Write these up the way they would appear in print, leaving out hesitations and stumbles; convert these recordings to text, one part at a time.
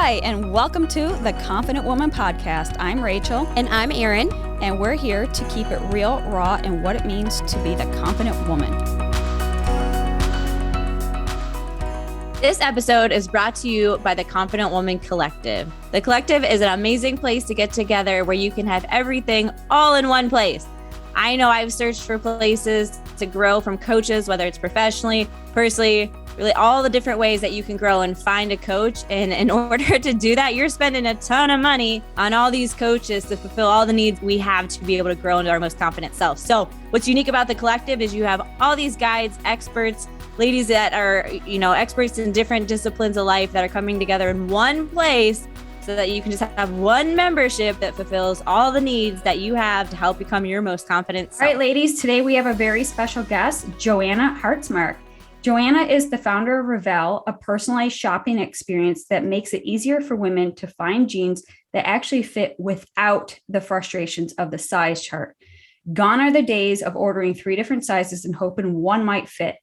Hi, and welcome to the Confident Woman Podcast. I'm Rachel. And I'm Erin. And we're here to keep it real, raw, and what it means to be the confident woman. This episode is brought to you by the Confident Woman Collective. The Collective is an amazing place to get together where you can have everything all in one place. I know I've searched for places to grow from coaches, whether it's professionally, personally, really all the different ways that you can grow and find a coach. And in order to do that, you're spending a ton of money on all these coaches to fulfill all the needs we have to be able to grow into our most confident self. So what's unique about the Collective is you have all these guides, experts, ladies that are, experts in different disciplines of life that are coming together in one place so that you can just have one membership that fulfills all the needs that you have to help become your most confident self. All right, ladies, today we have a very special guest, JoAnna Hartzmark. JoAnna is the founder of Revelle, a personalized shopping experience that makes it easier for women to find jeans that actually fit without the frustrations of the size chart. Gone are the days of ordering 3 different sizes and hoping one might fit.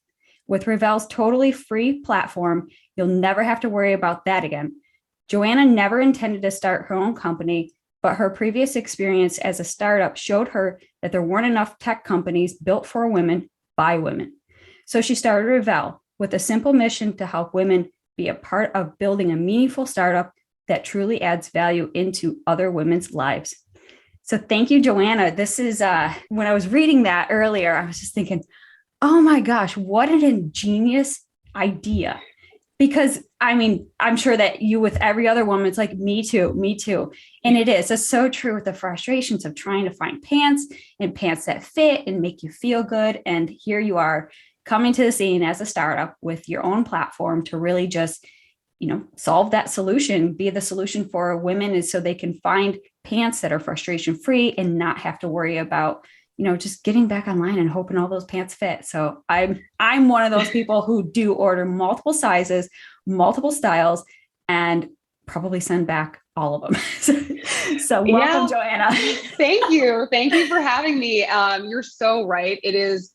With Revelle's totally free platform, you'll never have to worry about that again. JoAnna never intended to start her own company, but her previous experience as a startup showed her that there weren't enough tech companies built for women by women. So she started Revelle with a simple mission to help women be a part of building a meaningful startup that truly adds value into other women's lives. So thank you, JoAnna. This is, when I was reading that earlier, I was just thinking, oh my gosh, what an ingenious idea. Because I'm sure that you with every other woman, it's like, me too. And it is. It's so true with the frustrations of trying to find pants that fit and make you feel good. And here you are coming to the scene as a startup with your own platform to really just, solve that solution, be the solution for women is so they can find pants that are frustration free and not have to worry about just getting back online and hoping all those pants fit. So I'm one of those people who do order multiple sizes, multiple styles, and probably send back all of them. So welcome, JoAnna. Thank you. Thank you for having me. You're so right. It is,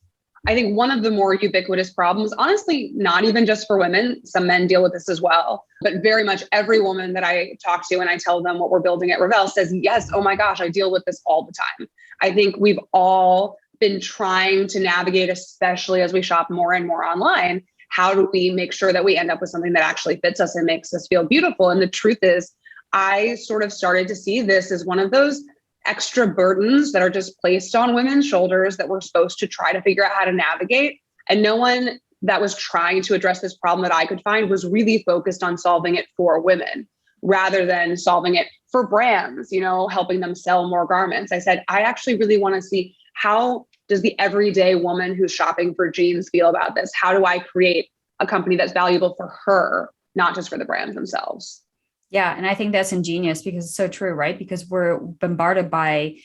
I think, one of the more ubiquitous problems, honestly, not even just for women. Some men deal with this as well, but very much every woman that I talk to and I tell them what we're building at Revelle says, yes, oh my gosh, I deal with this all the time. I think we've all been trying to navigate, especially as we shop more and more online. How do we make sure that we end up with something that actually fits us and makes us feel beautiful? And the truth is, I sort of started to see this as one of those extra burdens that are just placed on women's shoulders that we're supposed to try to figure out how to navigate. And no one that was trying to address this problem that I could find was really focused on solving it for women rather than solving it for brands, helping them sell more garments. I said, I actually really want to see, how does the everyday woman who's shopping for jeans feel about this? How do I create a company that's valuable for her, not just for the brands themselves? Yeah. And I think that's ingenious because it's so true, right? Because we're bombarded by,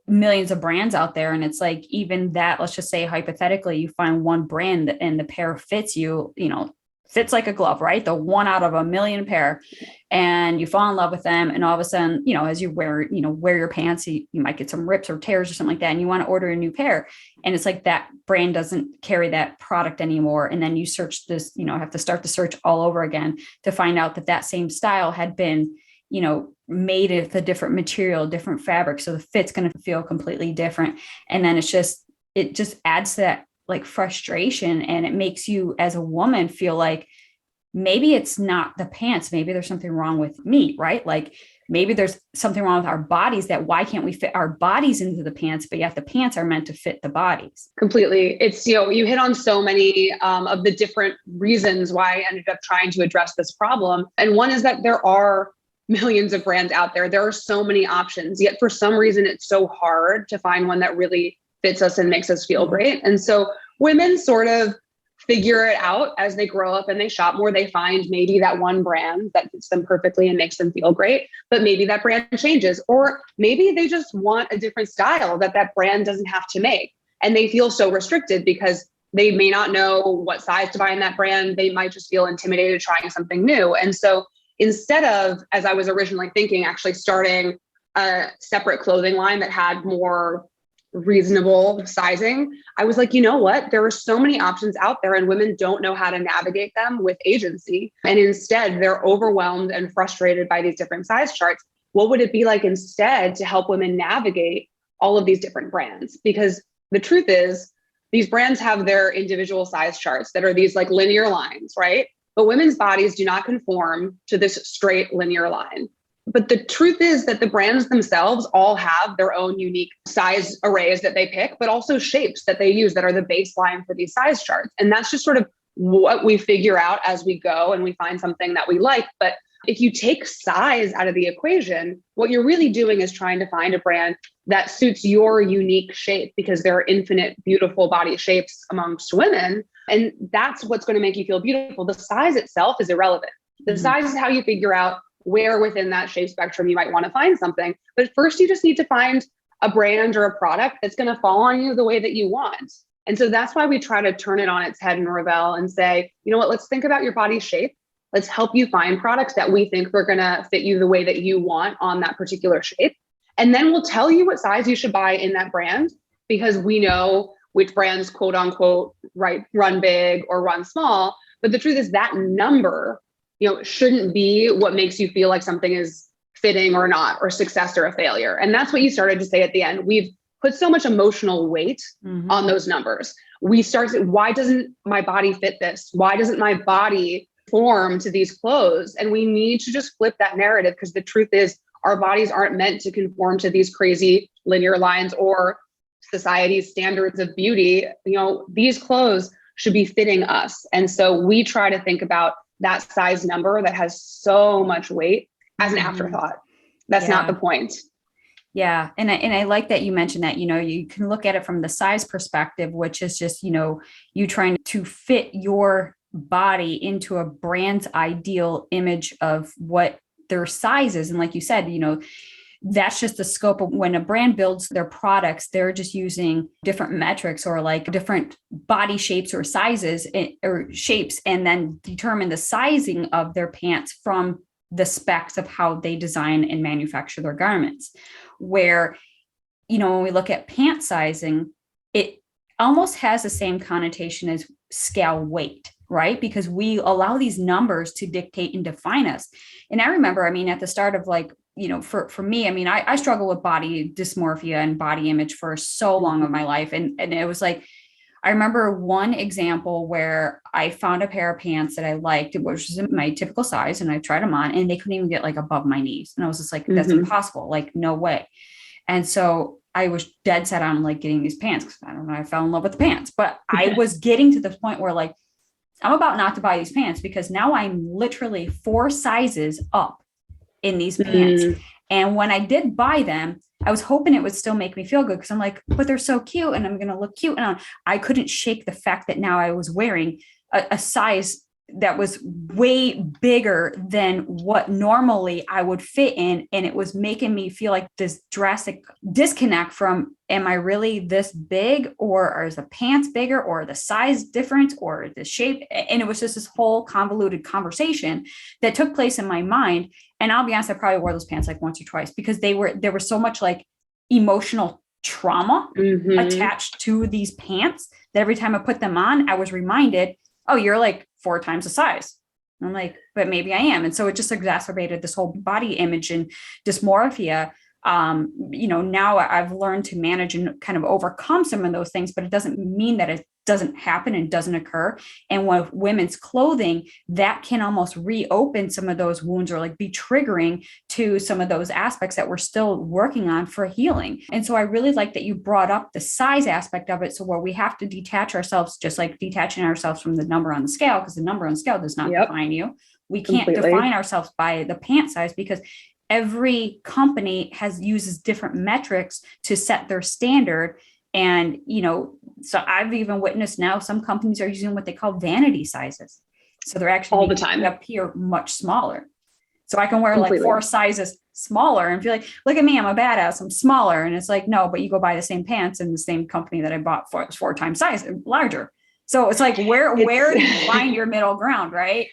millions of brands out there. And it's like, even that, let's just say hypothetically, you find one brand and the pair fits you, fits like a glove, right? The one out of a million pair, and you fall in love with them. And all of a sudden, as you wear your pants, you might get some rips or tears or something like that. And you want to order a new pair. And it's like that brand doesn't carry that product anymore. And then you search this, have to start the search all over again to find out that same style had been, made with a different material, different fabric. So the fit's going to feel completely different. And then it just adds to that like frustration, and it makes you as a woman feel like maybe it's not the pants, maybe there's something wrong with me, right? Like maybe there's something wrong with our bodies, that why can't we fit our bodies into the pants, but yet the pants are meant to fit the bodies. Completely. It's, you hit on so many of the different reasons why I ended up trying to address this problem. And one is that there are millions of brands out there. There are so many options, yet for some reason, it's so hard to find one that really fits us and makes us feel great. And so women sort of figure it out as they grow up and they shop more. They find maybe that one brand that fits them perfectly and makes them feel great, but maybe that brand changes, or maybe they just want a different style that brand doesn't have to make. And they feel so restricted because they may not know what size to buy in that brand. They might just feel intimidated trying something new. And so instead of, as I was originally thinking, actually starting a separate clothing line that had more reasonable sizing, I was like, you know what? There are so many options out there and women don't know how to navigate them with agency. And instead, they're overwhelmed and frustrated by these different size charts. What would it be like instead to help women navigate all of these different brands? Because the truth is, these brands have their individual size charts that are these like linear lines, right? But women's bodies do not conform to this straight linear line. But the truth is that the brands themselves all have their own unique size arrays that they pick, but also shapes that they use that are the baseline for these size charts. And that's just sort of what we figure out as we go and we find something that we like. But if you take size out of the equation, what you're really doing is trying to find a brand that suits your unique shape, because there are infinite beautiful body shapes amongst women. And that's what's going to make you feel beautiful. The size itself is irrelevant. The size is how you figure out where within that shape spectrum you might want to find something. But first, you just need to find a brand or a product that's going to fall on you the way that you want. And so that's why we try to turn it on its head in Revelle and say, you know what, let's think about your body shape. Let's help you find products that we think are going to fit you the way that you want on that particular shape. And then we'll tell you what size you should buy in that brand, because we know which brands, quote unquote, right, run big or run small. But the truth is that number, shouldn't be what makes you feel like something is fitting or not, or success or a failure. And that's what you started to say at the end. We've put so much emotional weight on those numbers. We start to, why doesn't my body fit this? Why doesn't my body form to these clothes? And we need to just flip that narrative, because the truth is our bodies aren't meant to conform to these crazy linear lines or society's standards of beauty. These clothes should be fitting us. And so we try to think about that size number that has so much weight as an afterthought. That's not the point. Yeah. And I like that you mentioned that, you can look at it from the size perspective, which is just, you trying to fit your body into a brand's ideal image of what their size is. And like you said, that's just the scope of when a brand builds their products, they're just using different metrics or like different body shapes or sizes or shapes, and then determine the sizing of their pants from the specs of how they design and manufacture their garments. Where, when we look at pant sizing, it almost has the same connotation as scale weight, right? Because we allow these numbers to dictate and define us. And I remember, at the start of for me, I struggle with body dysmorphia and body image for so long of my life. And it was like, I remember one example where I found a pair of pants that I liked, which was my typical size, and I tried them on and they couldn't even get like above my knees. And I was just like, that's impossible. Like, no way. And so I was dead set on like getting these pants, because I don't know, I fell in love with the pants, but I was getting to the point where like, I'm about not to buy these pants, because now I'm literally 4 sizes up in these pants. And when I did buy them, I was hoping it would still make me feel good, because I'm like, but they're so cute and I'm going to look cute. And I couldn't shake the fact that now I was wearing a size that was way bigger than what normally I would fit in. And it was making me feel like this drastic disconnect from, am I really this big, or is the pants bigger, or the size difference, or the shape? And it was just this whole convoluted conversation that took place in my mind. And I'll be honest, I probably wore those pants like once or twice, because there was so much like emotional trauma attached to these pants that every time I put them on, I was reminded, oh, you're like 4 times the size. And I'm like, but maybe I am. And so it just exacerbated this whole body image and dysmorphia. Now I've learned to manage and kind of overcome some of those things, but it doesn't mean that it doesn't happen and doesn't occur. And with women's clothing, that can almost reopen some of those wounds, or like be triggering to some of those aspects that we're still working on for healing. And so I really like that you brought up the size aspect of it. So where we have to detach ourselves, just like detaching ourselves from the number on the scale, because the number on the scale does not define you. We can't define ourselves by the pant size, because every company uses different metrics to set their standard. And, so I've even witnessed now some companies are using what they call vanity sizes. So they're actually all the time appear much smaller. So I can wear like 4 sizes smaller and feel like, look at me, I'm a badass, I'm smaller. And it's like, no, but you go buy the same pants in the same company that I bought for 4 times size larger. So it's like, where do you find your middle ground, right?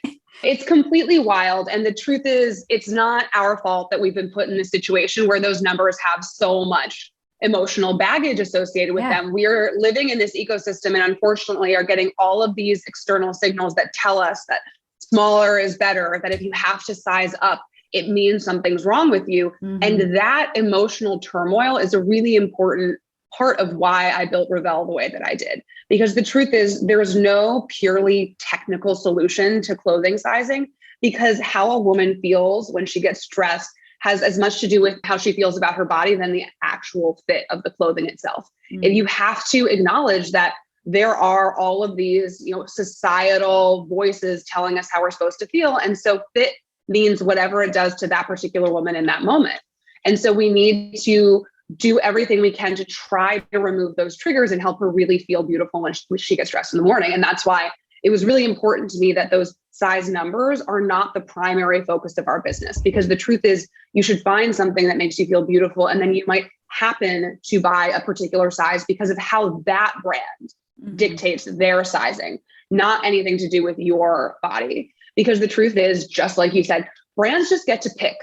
It's completely wild. And the truth is, it's not our fault that we've been put in this situation where those numbers have so much emotional baggage associated with them. We are living in this ecosystem and unfortunately are getting all of these external signals that tell us that smaller is better, that if you have to size up, it means something's wrong with you. And that emotional turmoil is a really important part of why I built Revelle the way that I did. Because the truth is, there's no purely technical solution to clothing sizing, because how a woman feels when she gets stressed has as much to do with how she feels about her body than the actual fit of the clothing itself. And you have to acknowledge that there are all of these, societal voices telling us how we're supposed to feel. And so fit means whatever it does to that particular woman in that moment. And so we need to do everything we can to try to remove those triggers and help her really feel beautiful when she gets dressed in the morning. And that's why it was really important to me that those size numbers are not the primary focus of our business, because the truth is you should find something that makes you feel beautiful. And then you might happen to buy a particular size because of how that brand dictates their sizing, not anything to do with your body. Because the truth is, just like you said, brands just get to pick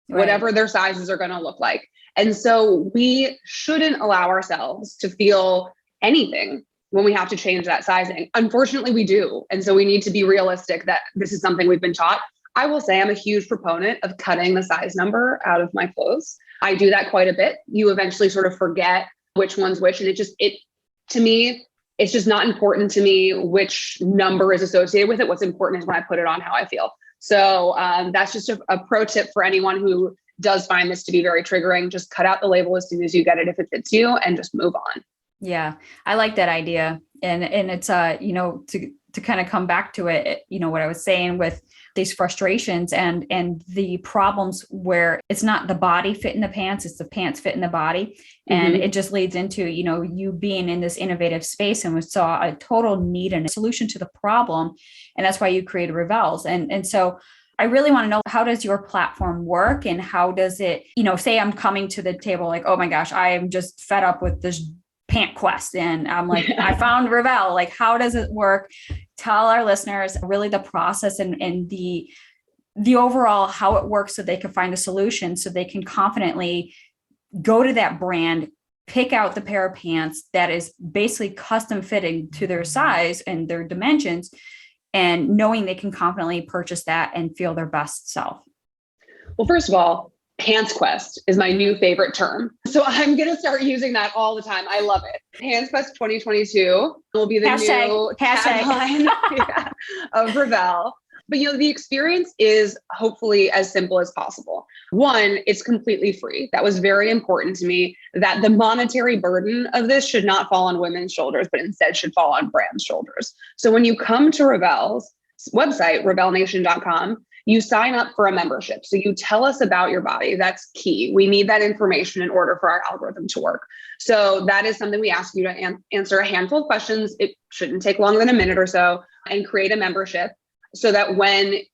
whatever their sizes are going to look like. And so we shouldn't allow ourselves to feel anything when we have to change that sizing. Unfortunately, we do. And so we need to be realistic that this is something we've been taught. I will say I'm a huge proponent of cutting the size number out of my clothes. I do that quite a bit. You eventually sort of forget which one's which. And to me, it's just not important to me which number is associated with it. What's important is when I put it on, how I feel. So that's just a pro tip for anyone who does find this to be very triggering. Just cut out the label as soon as you get it, if it fits you, and just move on. Yeah, I like that idea. And it's, to kind of come back to it, what I was saying with these frustrations and the problems where it's not the body fit in the pants, it's the pants fit in the body. And it just leads into, you being in this innovative space, and we saw a total need and a solution to the problem. And that's why you created Revelles. And so I really want to know, how does your platform work, and how does it, say I'm coming to the table like, oh my gosh, I am just fed up with this pant quest. And I'm like, I found Revelle. Like, how does it work? Tell our listeners really the process and the overall how it works, so they can find a solution, so they can confidently go to that brand, pick out the pair of pants that is basically custom fitting to their size and their dimensions, and knowing they can confidently purchase that and feel their best self. Well, first of all, Pants Quest is my new favorite term. So I'm going to start using that all the time. I love it. Pants Quest 2022 will be the new tagline of Revelle. But the experience is hopefully as simple as possible. One, it's completely free. That was very important to me, that the monetary burden of this should not fall on women's shoulders, but instead should fall on brands' shoulders. So when you come to Revelle's website, revellenation.com, you sign up for a membership. So you tell us about your body. That's key. We need that information in order for our algorithm to work. So that is something we ask you to answer a handful of questions. It shouldn't take longer than a minute or so, and create a membership so that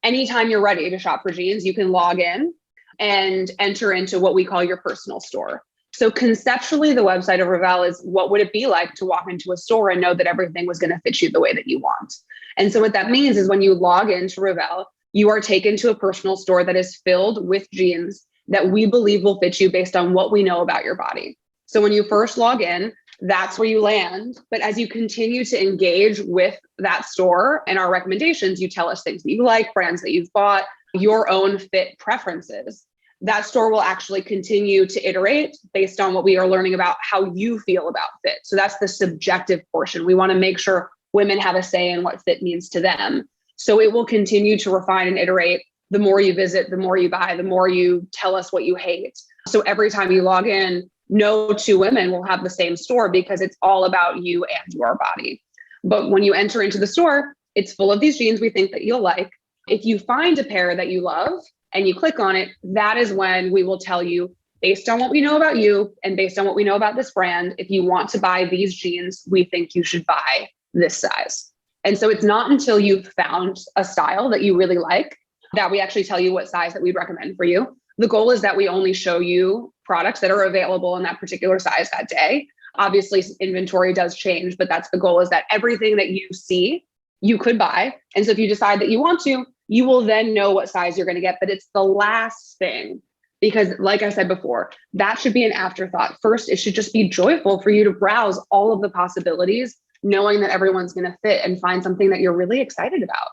anytime you're ready to shop for jeans, you can log in and enter into what we call your personal store. So conceptually, the website of Revelle is, what would it be like to walk into a store and know that everything was going to fit you the way that you want? And so what that means is when you log into Revelle, you are taken to a personal store that is filled with jeans that we believe will fit you based on what we know about your body. So when you first log in, that's where you land. But as you continue to engage with that store and our recommendations, you tell us things that you like, brands that you've bought, your own fit preferences. That store will actually continue to iterate based on what we are learning about how you feel about fit. So that's the subjective portion. We want to make sure women have a say in what fit means to them. So it will continue to refine and iterate. The more you visit, the more you buy, the more you tell us what you hate. So every time you log in, no two women will have the same store, because it's all about you and your body. But when you enter into the store, it's full of these jeans we think that you'll like. If you find a pair that you love and you click on it, that is when we will tell you, based on what we know about you and based on what we know about this brand, if you want to buy these jeans, we think you should buy this size. And so it's not until you've found a style that you really like that we actually tell you what size that we'd recommend for you. The goal is that we only show you products that are available in that particular size that day. Obviously, inventory does change, but that's the goal, is that everything that you see, you could buy. And so if you decide that you want to, you will then know what size you're going to get. But it's the last thing, Because like I said before, that should be an afterthought. First, it should just be joyful for you to browse all of the possibilities, knowing that everyone's going to fit and find something that you're really excited about.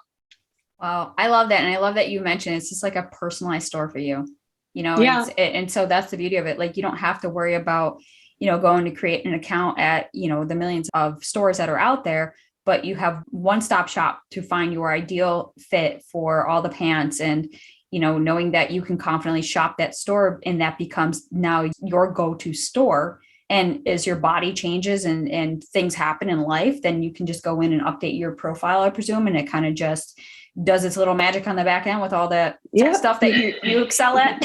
Wow. I love that. And I love that you mentioned it's just like a personalized store for you, Yeah. and so that's the beauty of it. Like, you don't have to worry about, going to create an account at, the millions of stores that are out there, but you have one-stop shop to find your ideal fit for all the pants, and, knowing that you can confidently shop that store, and that becomes now your go-to store. And as your body changes and things happen in life, then you can just go in and update your profile, I presume. And it kind of just does its little magic on the back end with all the stuff that you excel at.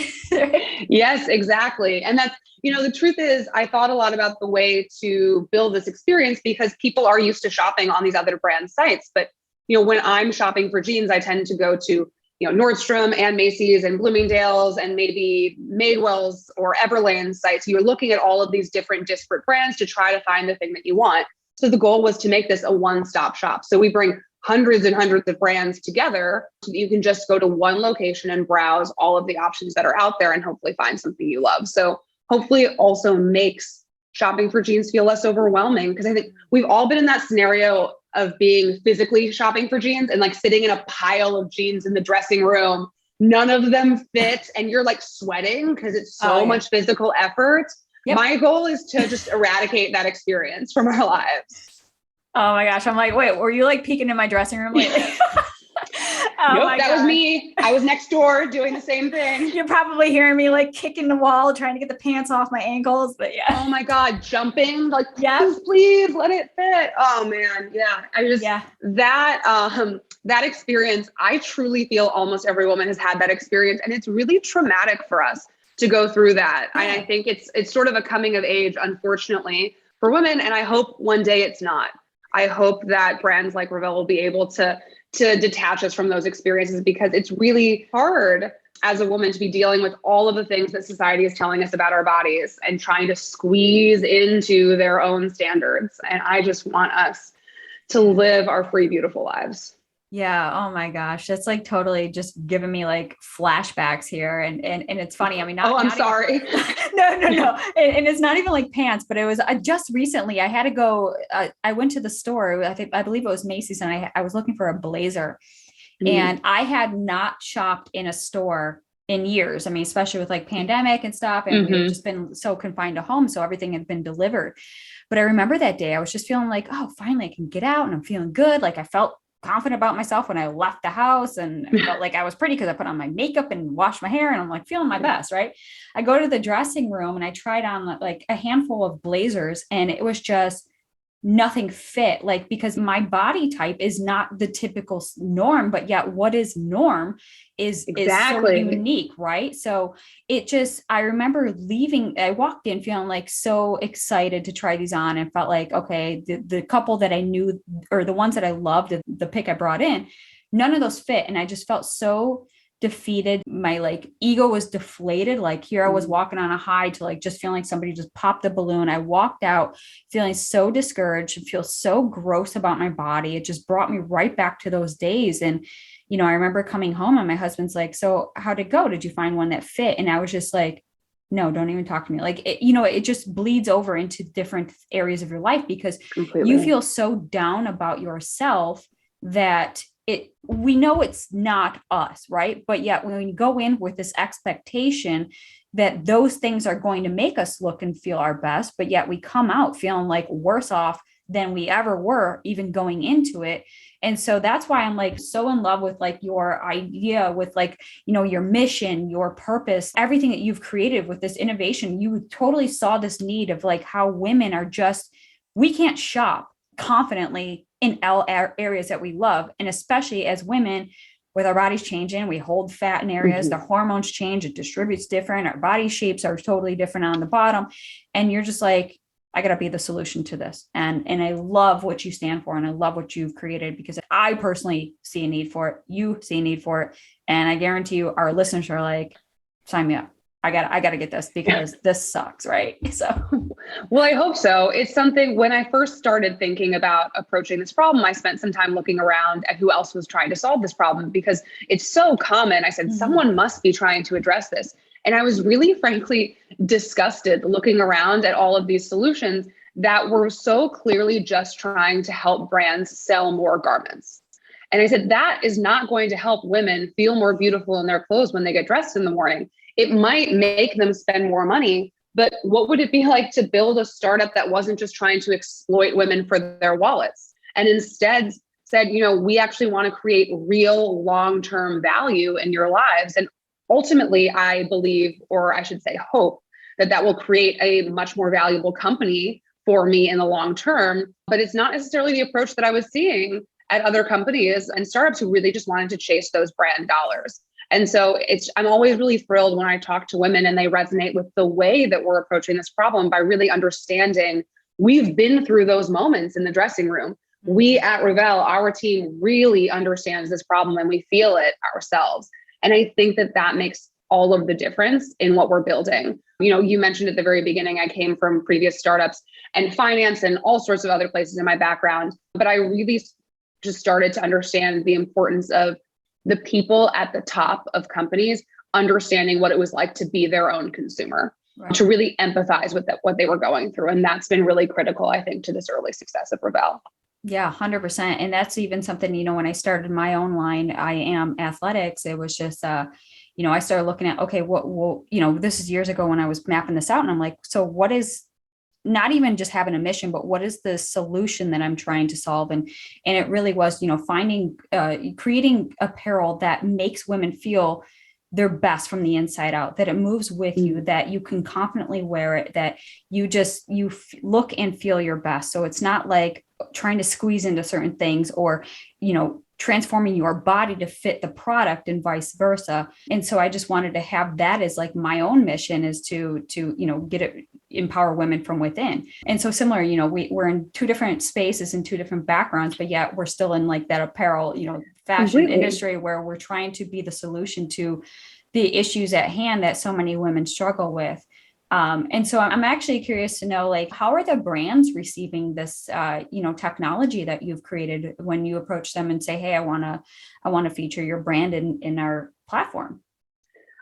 Yes, exactly. And that's, the truth is, I thought a lot about the way to build this experience because people are used to shopping on these other brand sites. But, when I'm shopping for jeans, I tend to go to, Nordstrom and Macy's and Bloomingdale's and maybe Madewell's or Everland's sites. You're looking at all of these different disparate brands to try to find the thing that you want. So the goal was to make this a one-stop shop. So we bring hundreds and hundreds of brands together so that you can just go to one location and browse all of the options that are out there and hopefully find something you love. So hopefully it also makes shopping for jeans feel less overwhelming, because I think we've all been in that scenario of being physically shopping for jeans and like sitting in a pile of jeans in the dressing room. None of them fit and you're like sweating because it's so much physical effort. Yep. My goal is to just eradicate that experience from our lives. Oh my gosh. I'm like, wait, were you like peeking in my dressing room lately? Nope, that was me. I was next door doing the same thing. You're probably hearing me like kicking the wall, trying to get the pants off my ankles, but yeah. Oh my God, jumping, like, please let it fit. Oh man. Yeah. That experience, I truly feel almost every woman has had that experience, and it's really traumatic for us to go through that. Yeah. And I think it's sort of a coming of age, unfortunately, for women. And I hope one day it's not. I hope that brands like Revelle will be able to detach us from those experiences, because it's really hard as a woman to be dealing with all of the things that society is telling us about our bodies and trying to squeeze into their own standards. And I just want us to live our free, beautiful lives. Yeah. Oh my gosh. That's like totally just giving me like flashbacks here. And it's funny. I mean, I'm sorry. No. And it's not even like pants, but it was just recently I had to go, I went to the store. I believe it was Macy's, and I was looking for a blazer, and I had not shopped in a store in years. I mean, especially with like pandemic and stuff, and we've just been so confined to home. So everything had been delivered. But I remember that day I was just feeling like, oh, finally I can get out and I'm feeling good. Like I felt confident about myself when I left the house, and I felt like I was pretty because I put on my makeup and washed my hair, and I'm like feeling my best, right? I go to the dressing room and I tried on like a handful of blazers, and it was just nothing fit, like, because my body type is not the typical norm, but yet what is norm is so unique, right? So I remember leaving, I walked in feeling like so excited to try these on, and felt like, okay, the couple that I knew, or the ones that I loved, the pick I brought in, none of those fit. And I just felt so defeated. My like ego was deflated. Like here I was walking on a high to like just feeling like somebody just popped the balloon. I walked out feeling so discouraged and feel so gross about my body. It just brought me right back to those days. And, I remember coming home and my husband's like, so how'd it go? Did you find one that fit? And I was just like, no, don't even talk to me. Like, it just bleeds over into different areas of your life, because you feel so down about yourself that we know it's not us, right? But yet when you go in with this expectation that those things are going to make us look and feel our best, but yet we come out feeling like worse off than we ever were even going into it. And so that's why I'm like so in love with like your idea, with like, your mission, your purpose, everything that you've created with this innovation. You totally saw this need of like how women are just, we can't shop confidently in all areas that we love. And especially as women, with our bodies changing, we hold fat in areas, the hormones change, it distributes different, our body shapes are totally different on the bottom. And you're just like, I got to be the solution to this. And I love what you stand for, and I love what you've created, because I personally see a need for it. You see a need for it. And I guarantee you our listeners are like, sign me up. I got to get this, because this sucks. Right. So, well, I hope so. It's something, when I first started thinking about approaching this problem, I spent some time looking around at who else was trying to solve this problem, because it's so common. I said, someone must be trying to address this. And I was really, frankly, disgusted looking around at all of these solutions that were so clearly just trying to help brands sell more garments. And I said, that is not going to help women feel more beautiful in their clothes when they get dressed in the morning. It might make them spend more money, but what would it be like to build a startup that wasn't just trying to exploit women for their wallets and instead said, we actually want to create real long-term value in your lives. And ultimately, I believe, or I should say hope, that will create a much more valuable company for me in the long term. But it's not necessarily the approach that I was seeing at other companies and startups who really just wanted to chase those brand dollars. And so I'm always really thrilled when I talk to women and they resonate with the way that we're approaching this problem by really understanding we've been through those moments in the dressing room. We at Revelle, our team really understands this problem and we feel it ourselves. And I think that makes all of the difference in what we're building. You mentioned at the very beginning, I came from previous startups and finance and all sorts of other places in my background, but I really just started to understand the importance of the people at the top of companies understanding what it was like to be their own consumer, right, to really empathize with what they were going through. And that's been really critical, I think, to this early success of Revelle. Yeah, 100%. And that's even something, when I started my own line, I am athletics. It was just, I started looking at, okay, this is years ago when I was mapping this out. And I'm like, so what is not even just having a mission, but what is the solution that I'm trying to solve? And it really was, creating apparel that makes women feel their best from the inside out, that it moves with you, that you can confidently wear it, that you look and feel your best. So it's not like trying to squeeze into certain things or, transforming your body to fit the product and vice versa. And so I just wanted to have that as like my own mission, is to empower women from within. And so similar, we're in two different spaces and two different backgrounds, but yet we're still in like that apparel, fashion industry where we're trying to be the solution to the issues at hand that so many women struggle with. And so I'm actually curious to know, like, how are the brands receiving this, technology that you've created when you approach them and say, hey, I want to feature your brand in our platform?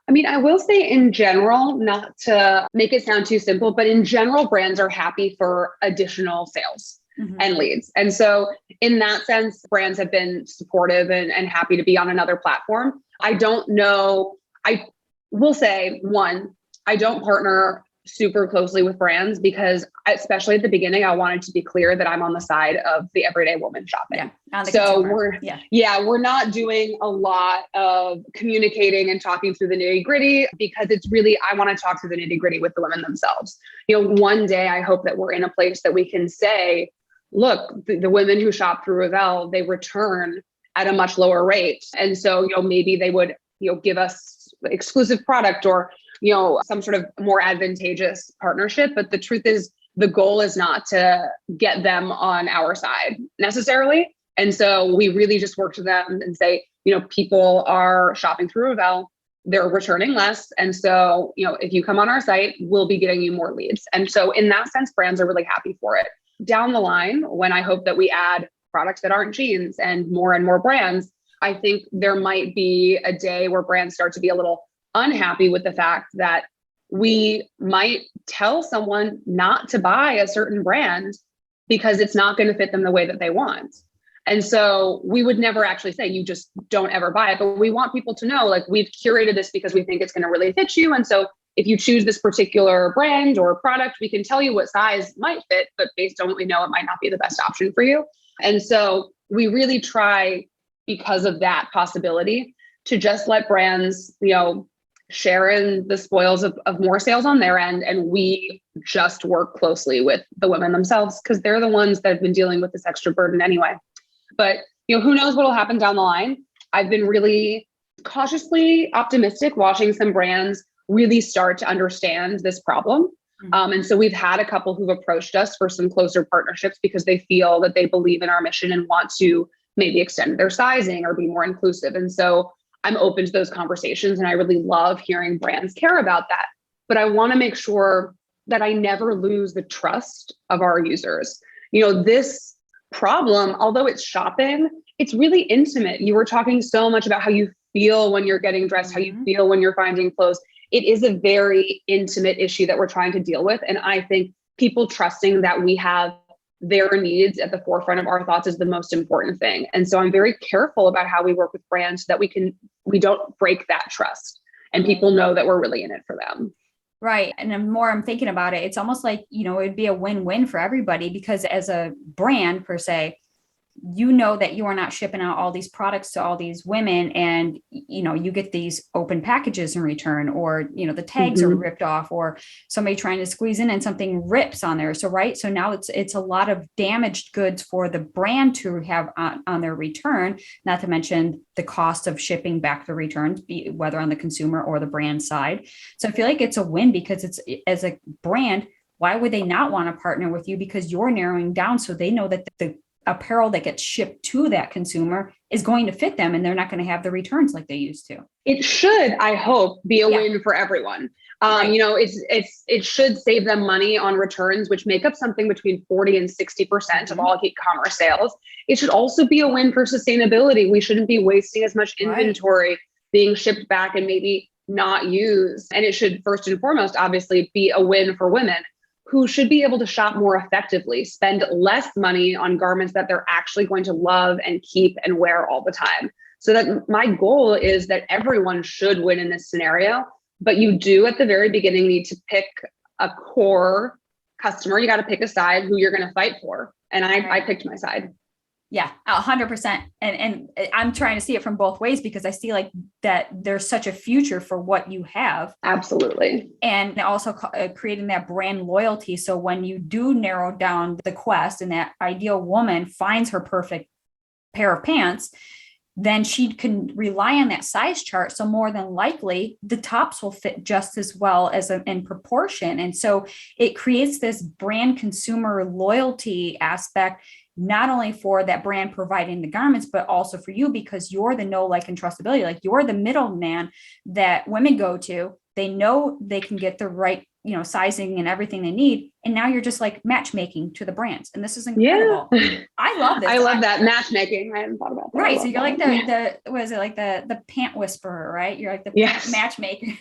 I mean, I will say in general, not to make it sound too simple, but in general, brands are happy for additional sales and leads. And so in that sense, brands have been supportive and happy to be on another platform. I don't know. I will say, one, I don't partner super closely with brands because, especially at the beginning, I wanted to be clear that I'm on the side of the everyday woman shopping. Yeah, so we're not doing a lot of communicating and talking through the nitty gritty because it's really, I want to talk through the nitty gritty with the women themselves. One day I hope that we're in a place that we can say, look, the women who shop through Revelle, they return at a much lower rate. And so, maybe they would, give us exclusive product or some sort of more advantageous partnership. But the truth is, the goal is not to get them on our side necessarily. And so we really just work to them and say, people are shopping through Revelle, they're returning less. And so, if you come on our site, we'll be getting you more leads. And so in that sense, brands are really happy for it. Down the line, when I hope that we add products that aren't jeans and more brands, I think there might be a day where brands start to be a little unhappy with the fact that we might tell someone not to buy a certain brand because it's not going to fit them the way that they want. And so we would never actually say, you just don't ever buy it. But we want people to know, like, we've curated this because we think it's going to really fit you. And so if you choose this particular brand or product, we can tell you what size might fit, but based on what we know, it might not be the best option for you. And so we really try, because of that possibility, to just let brands, share in the spoils of more sales on their end. And we just work closely with the women themselves because they're the ones that have been dealing with this extra burden anyway. But, who knows what will happen down the line. I've been really cautiously optimistic watching some brands really start to understand this problem. And so we've had a couple who've approached us for some closer partnerships because they feel that they believe in our mission and want to maybe extend their sizing or be more inclusive. And so I'm open to those conversations and I really love hearing brands care about that. But I want to make sure that I never lose the trust of our users. This problem, although it's shopping, it's really intimate. You were talking so much about how you feel when you're getting dressed, how you feel when you're finding clothes. It is a very intimate issue that we're trying to deal with. And I think people trusting that we have their needs at the forefront of our thoughts is the most important thing. And so I'm very careful about how we work with brands so that we don't break that trust and people know that we're really in it for them. Right. And the more I'm thinking about it, it's almost like, it'd be a win-win for everybody, because as a brand per se, that you are not shipping out all these products to all these women, and you get these open packages in return, or the tags are ripped off, or somebody trying to squeeze in and something rips on there. So now it's a lot of damaged goods for the brand to have on their return, not to mention the cost of shipping back the returns, whether on the consumer or the brand side. So I feel like it's a win, because it's, as a brand, why would they not want to partner with you? Because you're narrowing down, so they know that the apparel that gets shipped to that consumer is going to fit them, and they're not going to have the returns like they used to. It should, I hope, be a win for everyone. Right. It should save them money on returns, which make up something between 40 and 60% of all e-commerce sales. It should also be a win for sustainability. We shouldn't be wasting as much inventory being shipped back and maybe not used. And it should, first and foremost, obviously be a win for women, who should be able to shop more effectively, spend less money on garments that they're actually going to love and keep and wear all the time. So that my goal is that everyone should win in this scenario, but you do at the very beginning need to pick a core customer. You got to pick a side who you're going to fight for. And I picked my side. Yeah, 100%. And I'm trying to see it from both ways, because I see like that there's such a future for what you have. Absolutely. And also creating that brand loyalty. So when you do narrow down the quest and that ideal woman finds her perfect pair of pants, then she can rely on that size chart. So more than likely the tops will fit just as well as in proportion. And so it creates this brand consumer loyalty aspect, not only for that brand providing the garments, but also for you, because you're the know, like, and trustability. Like, you're the middleman that women go to. They know they can get the right, sizing and everything they need. And now you're just like matchmaking to the brands. And this is incredible. Yeah. I love this. I love that matchmaking. I hadn't thought about that. Right. So you're like the pant whisperer, right? You're like the matchmaker.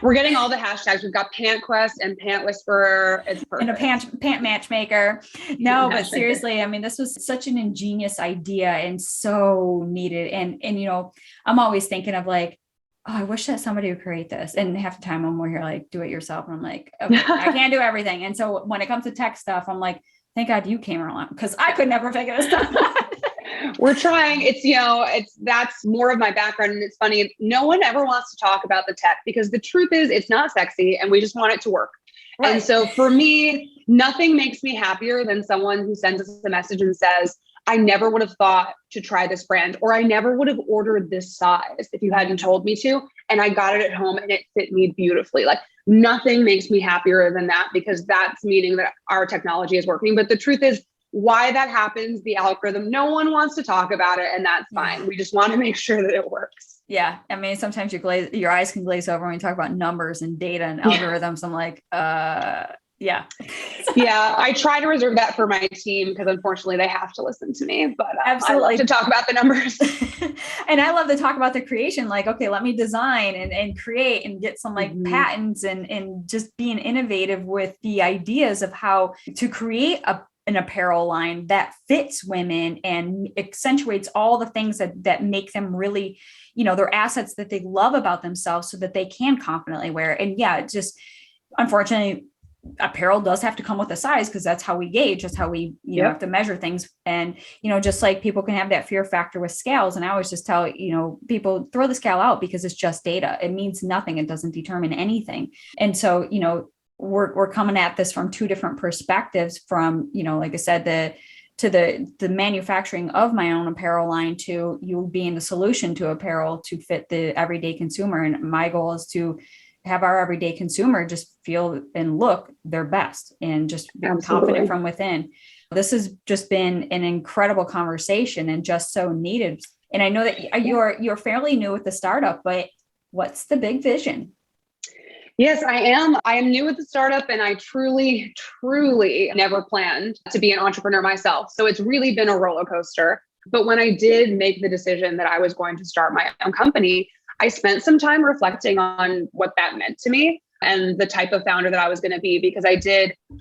We're getting all the hashtags. We've got Pant Quest and Pant Whisperer. It's perfect. And a pant matchmaker. No, but seriously, I mean, this was such an ingenious idea and so needed. And I'm always thinking of like, oh, I wish that somebody would create this. And half the time I'm more here, like, do it yourself. And I'm like, okay, I can't do everything. And so when it comes to tech stuff, I'm like, thank God you came around, because I could never figure this stuff out. We're trying. That's more of my background. And it's funny. No one ever wants to talk about the tech, because the truth is it's not sexy and we just want it to work. Right. And so for me, nothing makes me happier than someone who sends us a message and says, I never would have thought to try this brand, or I never would have ordered this size if you hadn't told me to. And I got it at home and it fit me beautifully. Like, nothing makes me happier than that, because that's meaning that our technology is working. But the truth is, why that happens, the algorithm, no one wants to talk about it, and that's fine. We just want to make sure that it works. Yeah. I mean, sometimes your eyes can glaze over when we talk about numbers and data and algorithms. I'm like, yeah. Yeah. I try to reserve that for my team, because unfortunately they have to listen to me, but absolutely. I love to talk about the numbers. And I love to talk about the creation. Like, okay, let me design and create and get some like patents and just being innovative with the ideas of how to create an apparel line that fits women and accentuates all the things that make them really, their assets that they love about themselves, so that they can confidently wear. And yeah, it just, unfortunately, apparel does have to come with a size, because that's how we gauge. That's how we, have to measure things. And, just like people can have that fear factor with scales. And I always just tell, people, throw the scale out, because it's just data. It means nothing. It doesn't determine anything. And so, we're coming at this from two different perspectives, from, like I said, to the manufacturing of my own apparel line, to you being the solution to apparel to fit the everyday consumer. And my goal is to have our everyday consumer just feel and look their best and just be confident from within. This has just been an incredible conversation and just so needed. And I know that you're fairly new with the startup, but what's the big vision? Yes, I am. I am new with the startup, and I truly, truly never planned to be an entrepreneur myself. So it's really been a roller coaster. But when I did make the decision that I was going to start my own company, I spent some time reflecting on what that meant to me and the type of founder that I was going to be. Because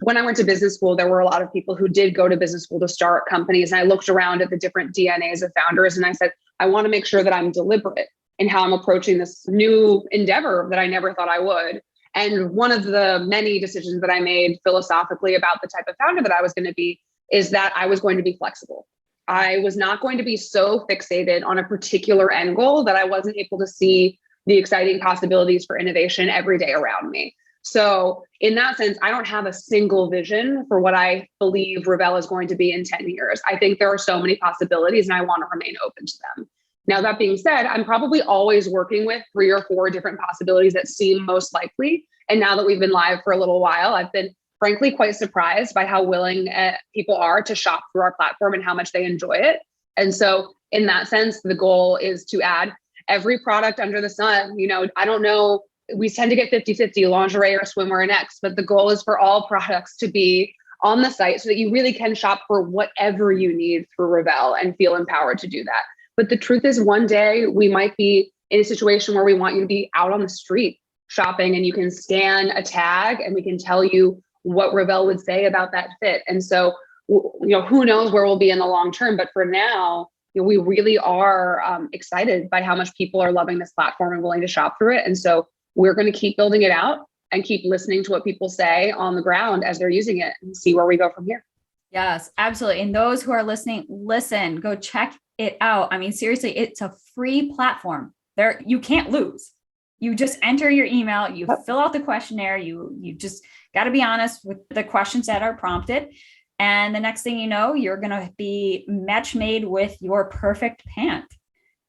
when I went to business school, there were a lot of people who did go to business school to start companies. And I looked around at the different DNAs of founders and I said, I want to make sure that I'm deliberate in how I'm approaching this new endeavor that I never thought I would. And one of the many decisions that I made philosophically about the type of founder that I was going to be is that I was going to be flexible. I was not going to be so fixated on a particular end goal that I wasn't able to see the exciting possibilities for innovation every day around me. So in that sense, I don't have a single vision for what I believe Revelle is going to be in 10 years. I think there are so many possibilities and I want to remain open to them. Now, that being said, I'm probably always working with 3 or 4 different possibilities that seem most likely. And now that we've been live for a little while, I've been frankly quite surprised by how willing people are to shop through our platform and how much they enjoy it. And so in that sense, the goal is to add every product under the sun. I don't know, we tend to get 50-50 lingerie or swimwear and X, but the goal is for all products to be on the site so that you really can shop for whatever you need through Revelle and feel empowered to do that. But the truth is, one day we might be in a situation where we want you to be out on the street shopping and you can scan a tag and we can tell you what Revelle would say about that fit. And so, who knows where we'll be in the long term, but for now, we really are excited by how much people are loving this platform and willing to shop through it. And so we're going to keep building it out and keep listening to what people say on the ground as they're using it and see where we go from here. Yes, absolutely. And those who are listening, listen, go check it out. I mean, seriously, it's a free platform. There, you can't lose. You just enter your email, you fill out the questionnaire, you just got to be honest with the questions that are prompted. And the next thing you know, you're going to be match made with your perfect pant.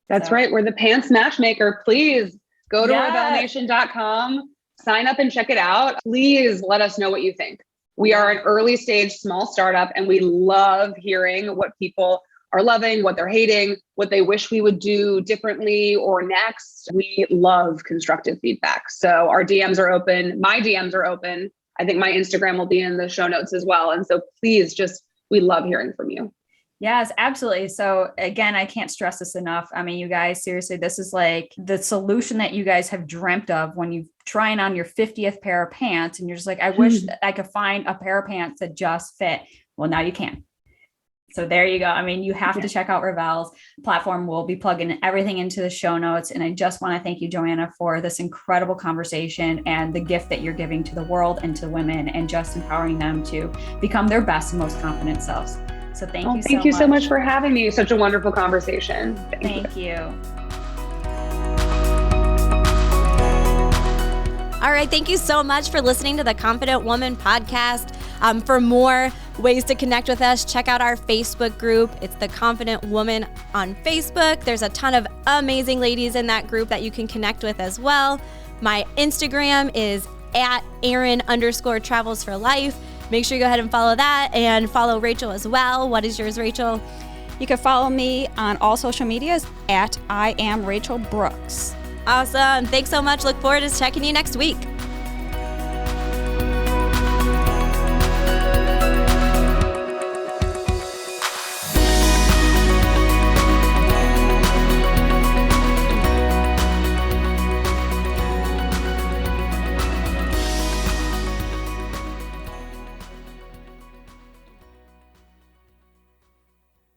That's right. We're the pants matchmaker. Please go to RevelleNation.com, sign up and check it out. Please let us know what you think. We are an early stage small startup and we love hearing what people are loving, what they're hating, what they wish we would do differently or next. We love constructive feedback. So our DMs are open. My DMs are open. I think my Instagram will be in the show notes as well. And so please we love hearing from you. Yes, absolutely. So again, I can't stress this enough. I mean, you guys, seriously, this is like the solution that you guys have dreamt of when you're trying on your 50th pair of pants and you're just like, I wish that I could find a pair of pants that just fit. Well, now you can. So there you go. I mean, you have to check out Revelle's platform. We'll be plugging everything into the show notes. And I just want to thank you, JoAnna, for this incredible conversation and the gift that you're giving to the world and to women and just empowering them to become their best and most confident selves. So thank you so much. Thank you so much for having me. Such a wonderful conversation. Thank you. All right. Thank you so much for listening to the Confident Woman podcast. For more ways to connect with us, check out our Facebook group. It's the Confident Woman on Facebook. There's a ton of amazing ladies in that group that you can connect with as well. My Instagram is @Aaron_travels4life. Make sure you go ahead and follow that and follow Rachel as well. What is yours, Rachel? You can follow me on all social medias @IamRachelBrooks. Awesome. Thanks so much. Look forward to checking you next week.